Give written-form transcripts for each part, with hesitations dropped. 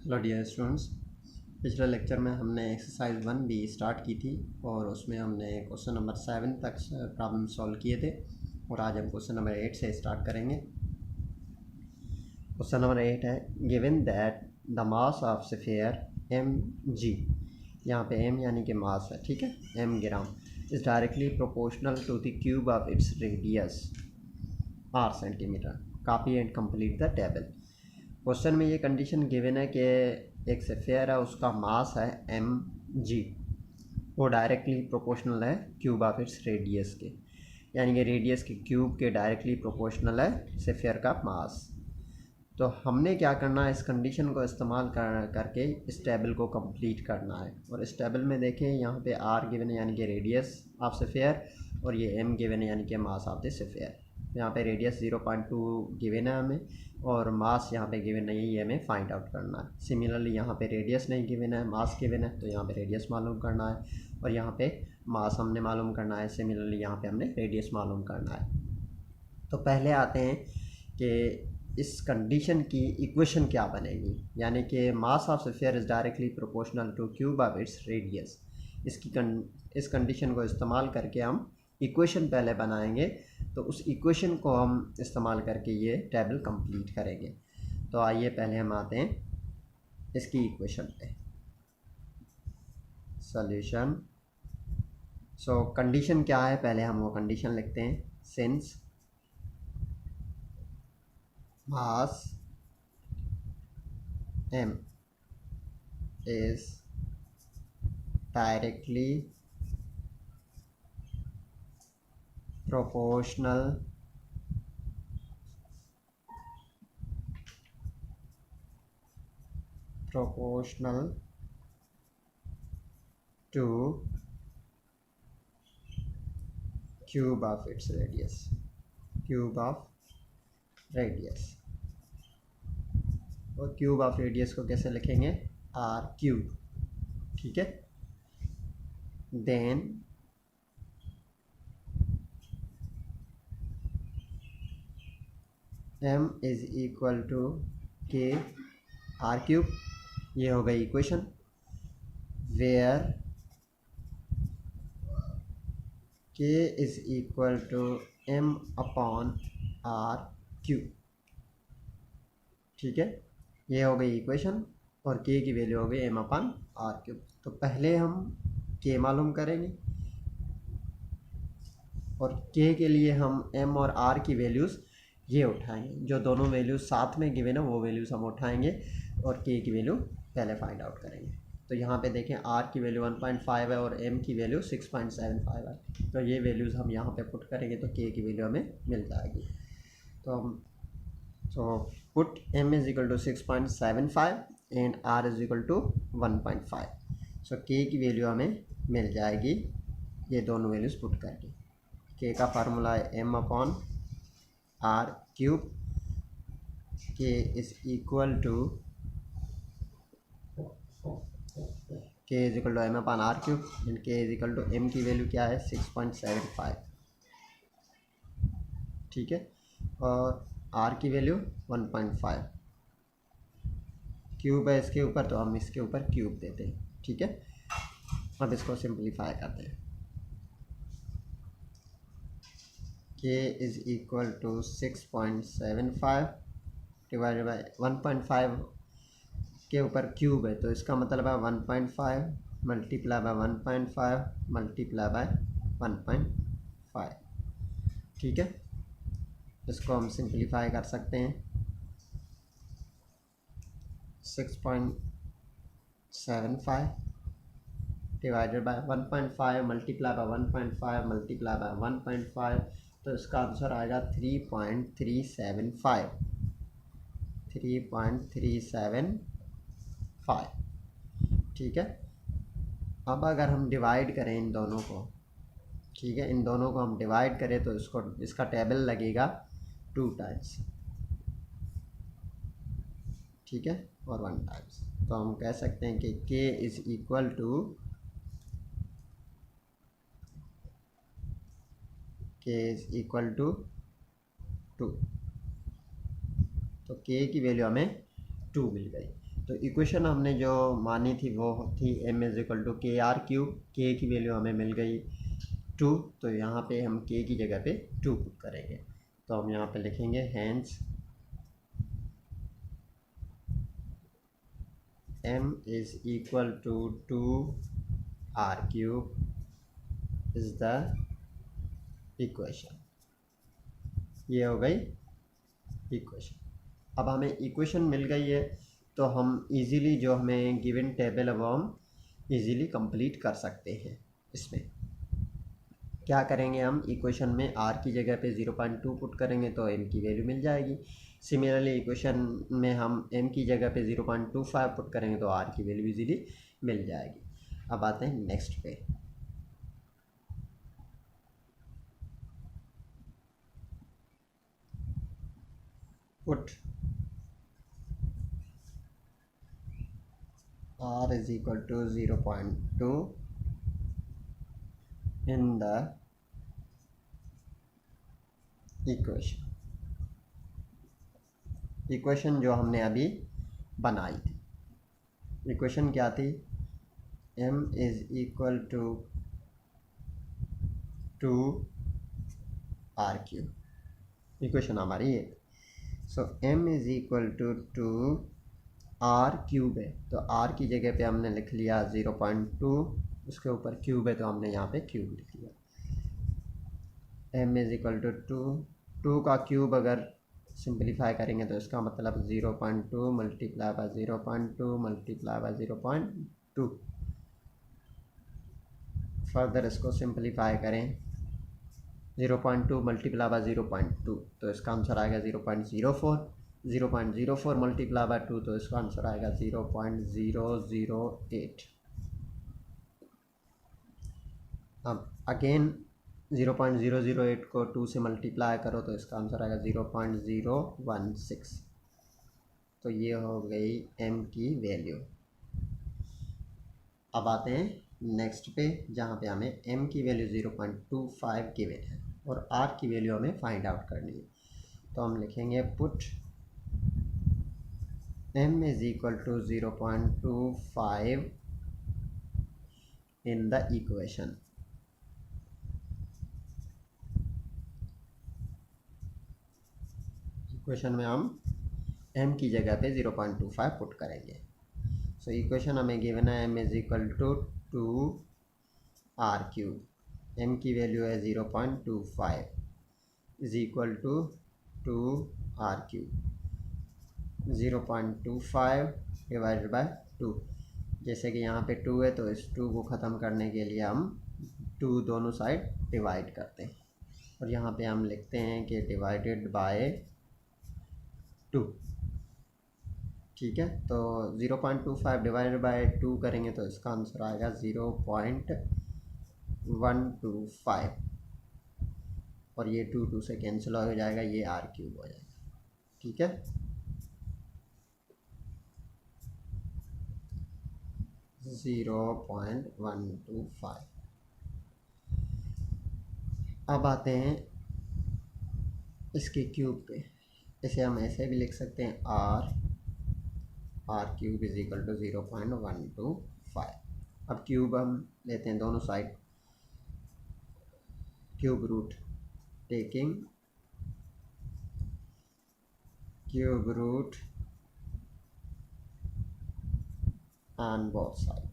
Hello dear students. पिछले lecture में हमने एक्सरसाइज 1B स्टार्ट की थी और उसमें हमने क्वेश्चन नंबर 7 तक प्रॉब्लम सॉल्व किए थे और आज हम क्वेश्चन नंबर 8 से स्टार्ट करेंगे। क्वेश्चन नंबर 8 है, given that the mass of sphere mg, यहाँ पे m यानी कि मास है, ठीक है, m gram, is directly proportional to the cube of its radius r centimetre. Copy and complete the table. Question में ये कंडीशन गिवन है कि एक स्फीयर है, उसका मास है mg, वो डायरेक्टली प्रोपोर्शनल है क्यूब ऑफ इट्स रेडियस के, यानी कि रेडियस के क्यूब के डायरेक्टली प्रोपोर्शनल है स्फीयर का मास। तो हमने क्या करना है, इस कंडीशन को इस्तेमाल करके इस टेबल को कंप्लीट करना है। और इस टेबल में देखें, यहाँ पे r गिवन है यानी कि रेडियस ऑफ स्फीयर, और ये m गिवन है यानी कि मास ऑफ द स्फीयर। यहाँ पे रेडियस 0.2 गिवन है हमें और मास यहाँ पे गिवन नहीं है, ये हमें फाइंड आउट करना है। सिमिलरली यहाँ पे रेडियस नहीं गिवन है, मास गिवन है, तो यहाँ पे रेडियस मालूम करना है और यहाँ पे मास हमने मालूम करना है। सिमिलरली यहाँ पे हमने रेडियस मालूम करना है। तो पहले आते हैं कि इस कंडीशन की इक्वेशन क्या बनेगी, यानी कि mass of sphere is directly proportional two cube of its radius. इस कंडीशन को इस्तेमाल करके हम इक्वेशन पहले बनाएंगे, तो उस इक्वेशन को हम इस्तेमाल करके ये टेबल कंप्लीट करेंगे। तो आइए पहले हम आते हैं इसकी इक्वेशन पे। सॉल्यूशन। सो कंडीशन क्या है, पहले हम वो कंडीशन लिखते हैं। Since mass m is directly proportional to cube of its radius, cube of radius। और क्यूब ऑफ रेडियस को कैसे लिखेंगे, r क्यूब, ठीक है। Then m is equal to k r cube, ये हो गई equation, where k is equal to m upon r cube, ठीक है। ये हो गई इक्वेशन और k की वैल्यू हो गई m अपॉन r क्यूब। तो पहले हम k मालूम करेंगे और k के लिए हम m और r की वैल्यूज़ ये उठाएंगे, जो दोनों वैल्यूज़ साथ में गिवन है वो वैल्यूज़ हम उठाएंगे और k की वैल्यू पहले फाइंड आउट करेंगे। तो यहाँ पे देखें, r की वैल्यू 1.5 है और m की वैल्यू 6.75 है। तो ये वैल्यूज़ हम यहाँ पे पुट करेंगे तो k की वैल्यू हमें मिल जाएगी। तो हम put m is equal to 6.75 and r is equal to 1.5। So k की वैल्यू हमें मिल जाएगी ये दोनों वैल्यूज़ पुट करके। k का फार्मूला है m upon r cube, k is equal to m upon r cube and k is equal to m की वैल्यू क्या है, 6.75, ठीक है, और r की वैल्यू 1.5। क्यूब है इसके ऊपर तो हम इसके ऊपर क्यूब देते हैं, ठीक है। अब इसको सिंप्लीफाई करते हैं। k is equal to 6.75 divided by 1.5 के ऊपर क्यूब है, तो इसका मतलब है 1.5 मल्टीप्लाई बाय 1.5 मल्टीप्लाई बाय 1.5, ठीक है। इसको हम सिंप्लीफाई कर सकते हैं। 6.75 divided by 1.5 multiply by 1.5 multiply by 1.5, तो इसका आंसर आएगा 3.375, 3.375, ठीक है। अब अगर हम डिवाइड करें इन दोनों को, ठीक है, इन दोनों को हम डिवाइड करें तो इसका टेबल लगेगा 2 टाइम्स, ठीक है, और 1 टाइम्स। तो हम कह सकते हैं कि k is equal to two, तो k की वैल्यू हमें 2 मिल गई। तो इक्वेशन हमने जो मानी थी वो थी m इज़ इक्वल टू के आर क्यूब, के की वैल्यू हमें मिल गई 2, तो यहाँ पे हम के की जगह पे 2 पुट करेंगे। तो हम यहाँ पे लिखेंगे hence m is equal to 2r cube is the equation. ये हो गई इक्वेशन। अब हमें इक्वेशन मिल गई है तो हम इजीली जो हमें गिवन टेबल है वो हम इजीली कंप्लीट कर सकते हैं। इसमें क्या करेंगे, हम इक्वेशन में r की जगह पे 0.2 पुट करेंगे तो m की वैल्यू मिल जाएगी। सिमिलरली इक्वेशन में हम m की जगह पे 0.25 पुट करेंगे तो r की वैल्यू इजीली मिल जाएगी। अब आते हैं नेक्स्ट पे। Put r is equal to 0.2 in the equation जो हमने अभी बनाई थी, इक्वेशन क्या थी, m is equal to 2r cube, equation हमारी ये। So m is equal to 2r cube है तो r की जगह पे हमने लिख लिया 0.2, उसके ऊपर क्यूब है तो हमने यहाँ पे क्यूब लिख लिया। m इज़ इक्वल टू 2 का क्यूब अगर सिंप्लीफाई करेंगे तो इसका मतलब 0.2 multiply by 0.2 multiply by 0.2। Further इसको सिंप्लीफाई करें 0.2 मल्टीप्लाई बाय 0.2 तो इसका आंसर आएगा 0.04, 0.04 मल्टीप्लाई बाय 2 तो इसका आंसर आएगा 0.008। अब अगेन 0.008 को 2 से मल्टीप्लाई करो तो इसका आंसर आएगा 0.016। तो ये हो गई m की वैल्यू। अब आते हैं नेक्स्ट पे जहाँ पे हमें m की वैल्यू 0.25 गिवन है और r की वैल्यू हमें फाइंड आउट करनी है। तो हम लिखेंगे put m is equal to 0.25 in the equation. Equation में हम m की जगह पे 0.25 पुट करेंगे। सो इक्वेशन हमें गिवन है m is equal to 2r cube, m की वैल्यू है 0.25 is equal to 2r cube, 0.25 divided by 2। जैसे कि यहाँ पे 2 है तो इस 2 को ख़त्म करने के लिए हम 2 दोनों साइड डिवाइड करते हैं और यहाँ पे हम लिखते हैं कि डिवाइडेड बाय 2। ठीक है, तो 0.25 डिवाइडेड बाय 2 करेंगे तो इसका आंसर आएगा 0.125 और ये 2 से कैंसिल हो जाएगा, ये r क्यूब हो जाएगा। ठीक है, (0.125). अब आते हैं इसके क्यूब पे। इसे हम ऐसे भी लिख सकते हैं r cube is equal to 0.125। अब क्यूब हम लेते हैं दोनों side, cube root, taking cube root on both side.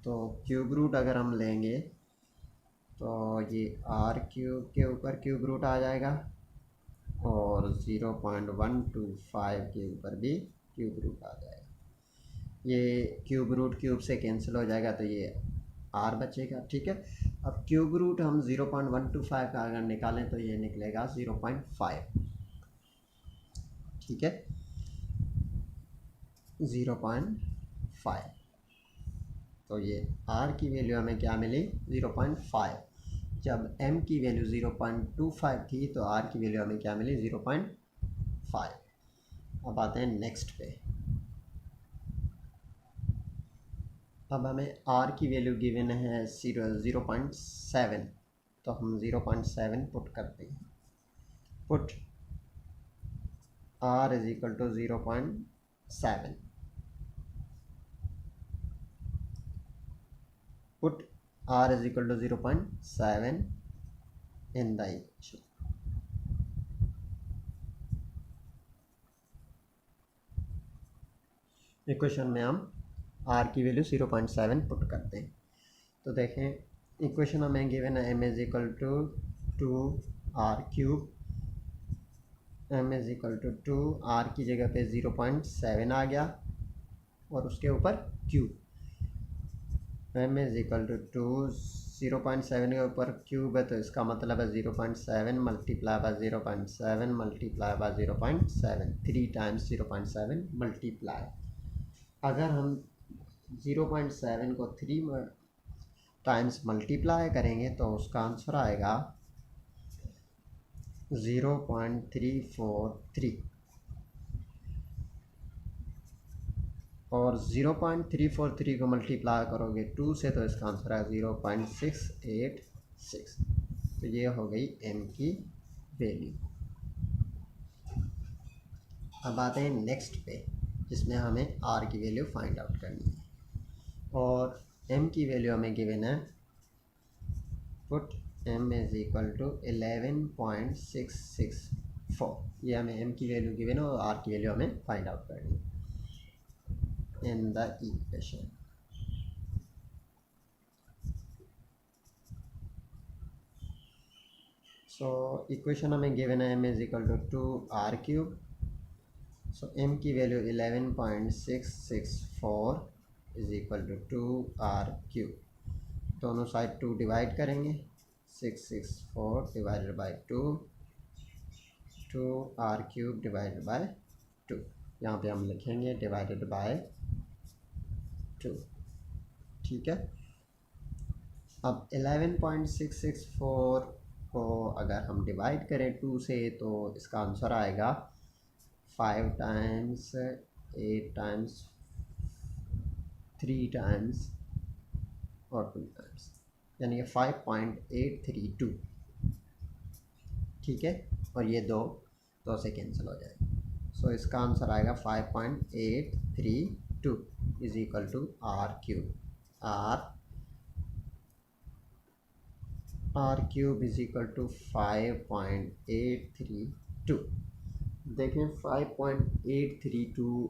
तो क्यूब रूट अगर हम लेंगे तो ये r क्यूब के ऊपर क्यूब रूट आ जाएगा और 0.125 के ऊपर भी क्यूब रूट आ जाएगा। ये क्यूब रूट क्यूब से कैंसिल हो जाएगा तो ये r बचेगा। ठीक है, अब क्यूब रूट हम 0.125 का अगर निकालें तो ये निकलेगा 0.5। ठीक है, 0.5। तो ये r की वैल्यू हमें क्या मिली, 0.5। जब m की वैल्यू 0.25 थी तो r की वैल्यू हमें क्या मिली, 0.5। अब आते हैं नेक्स्ट पे। अब हमें r की वैल्यू गिवन है 0.7 तो हम 0.7 पुट करते हैं। Put r is equal to 0.7, put r is equal to 0.7 in the equation. Equation में हम r की वैल्यू 0.7 पुट करते हैं। तो देखें इक्वेशन हमें गिवन है m is equal to 2r³ m is equal to 2r की जगह पे 0.7 आ गया और उसके ऊपर cube, m is equal to 0.7 के ऊपर क्यूब है तो इसका मतलब है 0.7 multiply by 0.7 multiply by 0.7, 3 times 0.7 multiply. अगर हम 0.7 को 3 टाइम्स मल्टीप्लाई करेंगे तो उसका आंसर आएगा 0.343 और 0.343 को मल्टीप्लाई करोगे 2 से तो इसका आंसर है 0.686। तो ये हो गई m की वैल्यू। अब आते हैं नेक्स्ट पे जिसमें हमें r की वैल्यू फाइंड आउट करनी है और m की वैल्यू हमें गिवन है, put m is equal to 11.664। ये हमें m की वैल्यू गिवन है और r की वैल्यू हमें फाइंड आउट करनी है in the equation. So equation हमें गिवन है m is equal to 2r³। So m की value 11.664 is equal to 2r³। दोनों साइड 2 डिवाइड करेंगे, 664 divided by 2, 2r³ divided by 2। यहाँ पे हम लिखेंगे डिवाइडेड बाय 2, ठीक है। अब 11.664 को अगर हम डिवाइड करें 2 से तो इसका आंसर आएगा 5 टाइम्स 8 टाइम्स 3 टाइम्स और 2 टाइम्स, यानी कि 5.832, ठीक है। और ये दो से कैंसिल हो जाएगा। सो इसका आंसर आएगा 5.832 is equal to r³। r³ is equal to 5.832। देखें 5.832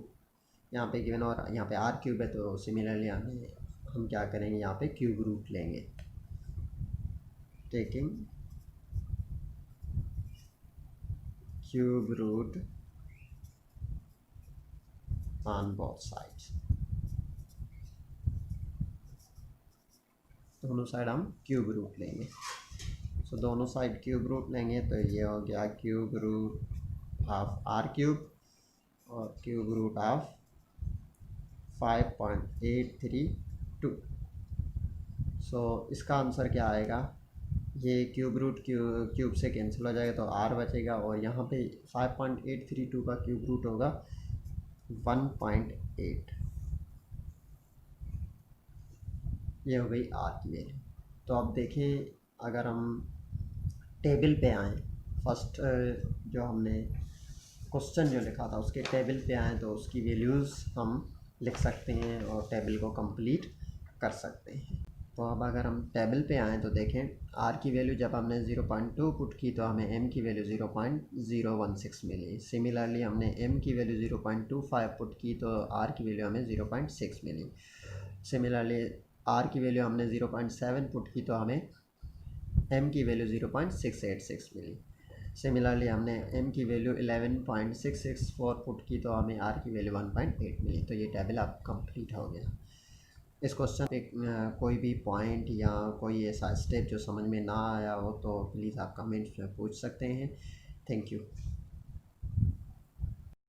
यहाँ पे गिवन और यहाँ पे r³ है तो सिमिलरली हम क्या करेंगे, यहाँ पे क्यूब रूट लेंगे, taking cube root on both sides. दोनों साइड हम क्यूब रूट लेंगे। सो दोनों साइड क्यूब रूट लेंगे तो ये हो गया क्यूब रूट ऑफ r³ और क्यूब रूट ऑफ 5.832। सो इसका आंसर क्या आएगा, ये क्यूब रूट क्यूब से कैंसिल हो जाएगा तो r बचेगा और यहाँ पे 5.832 का क्यूब रूट होगा 1.8। ये हो गई r की वैल्यू। तो अब देखें अगर हम टेबल पे आएँ, फर्स्ट जो हमने क्वेश्चन जो लिखा था उसके टेबल पे आएँ तो उसकी वैल्यूज़ हम लिख सकते हैं और टेबल को कंप्लीट कर सकते हैं। तो अब अगर हम टेबल पे आएँ तो देखें r की वैल्यू जब हमने 0.2 पुट की तो हमें m की वैल्यू 0.016 मिली। सिमिलरली हमने m की वैल्यू 0.25 पुट की तो r की वैल्यू हमें 0.6 मिली। सिमिलरली r की वैल्यू हमने 0.7 पुट की तो हमें m की वैल्यू 0.686 मिली। सिमिलरली हमने m की वैल्यू 11.664 पुट की तो हमें r की वैल्यू 1.8 मिली। तो ये टेबल अब कंप्लीट हो गया। इस क्वेश्चन पे कोई भी पॉइंट या कोई ऐसा स्टेप जो समझ में ना आया हो तो प्लीज़ आप कमेंट्स में पूछ सकते हैं। Thank you.